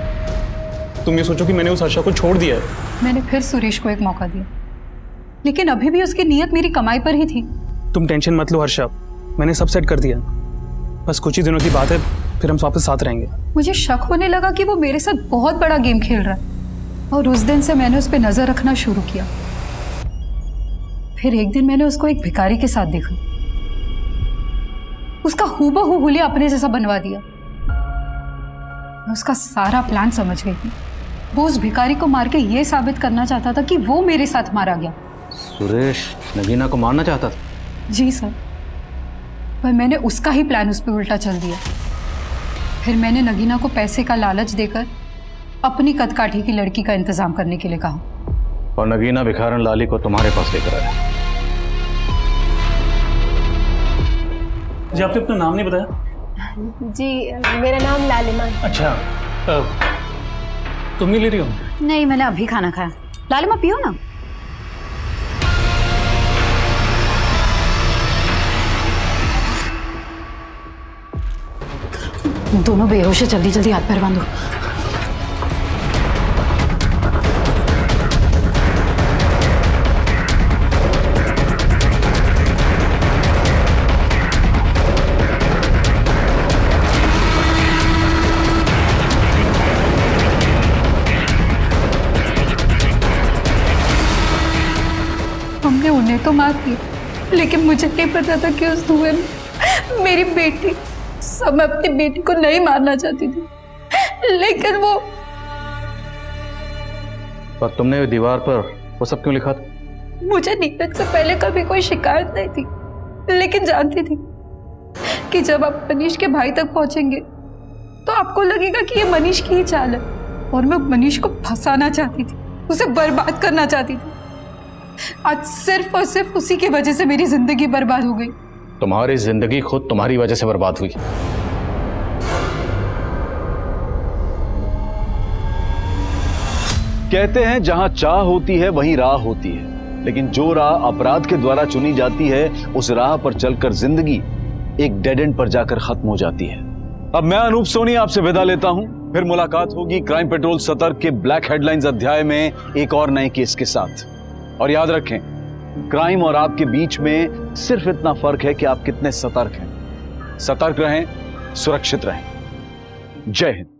तुम ये सोचो कि मैंने उस हर्षा को छोड़ दिया है। मैंने फिर सुरेश को एक मौका दिया, लेकिन अभी भी उसकी नीयत मेरी कमाई पर ही थी। तुम टेंशन मत लो हर्षा, मैंने सब सेट कर दिया। बस कुछ ही दिनों की बात है, फिर हम वापस साथ रहेंगे। मुझे शक होने लगा कि वो मेरे साथ बहुत बड़ा गेम खेल रहा है। और उस दिन से मैंने उस पर नजर रखना शुरू किया। फिर एक दिन मैंने उसको एक भिखारी के साथ देखा। उसका हूबहू हुलिया अपने जैसा बनवा दिया। मैं उसका सारा प्लान समझ गई थी। वो उस भिखारी को मार के ये साबित करना चाहता था कि वो मेरे साथ मारा गया। सुरेश नगीना को मारना चाहता था? जी सर, पर मैंने उसका ही प्लान उस पर उल्टा चल दिया। फिर मैंने नगीना को पैसे का लालच देकर अपनी कदकाठी की लड़की का इंतजाम करने के लिए कहा। और नगीना भिखारन लाली को तुम्हारे पास लेकर आया। जी आपने अपना नाम नहीं बताया? जी मेरा नाम लालिमा है। अच्छा, तुम नहीं ले रही हो? नहीं, मैंने अभी खाना खाया। लालिमा पियो ना। दोनों बेहोश है, जल्दी जल्दी हाथ पैर बांधो। हमने उन्हें तो मार दी, लेकिन मुझे नहीं पता था कि उस धुएं में मेरी बेटी। सब मैं अपनी बेटी को नहीं मारना चाहती थी, लेकिन वो। पर तुमने दीवार पर वो सब क्यों लिखा था? मुझे नीरज से पहले कभी कोई शिकायत नहीं थी, लेकिन जानती थी कि जब आप मनीष के भाई तक पहुंचेंगे तो आपको लगेगा कि ये मनीष की ही चाल है। और मैं मनीष को फंसाना चाहती थी, उसे बर्बाद करना चाहती थी। आज सिर्फ और सिर्फ उसी की वजह से मेरी जिंदगी बर्बाद हो गई। तुम्हारी जिंदगी खुद तुम्हारी वजह से बर्बाद हुई। कहते हैं जहां चाह होती है वहीं राह होती है, लेकिन जो राह अपराध के द्वारा चुनी जाती है उस राह पर चलकर जिंदगी एक डेड एंड पर जाकर खत्म हो जाती है। अब मैं अनूप सोनी आपसे विदा लेता हूं। फिर मुलाकात होगी क्राइम पेट्रोल सतर्क के ब्लैक हेडलाइंस अध्याय में एक और नए केस के साथ। और याद रखें, क्राइम और आपके बीच में सिर्फ इतना फर्क है कि आप कितने सतर्क हैं। सतर्क रहें, सुरक्षित रहें। जय हिंद।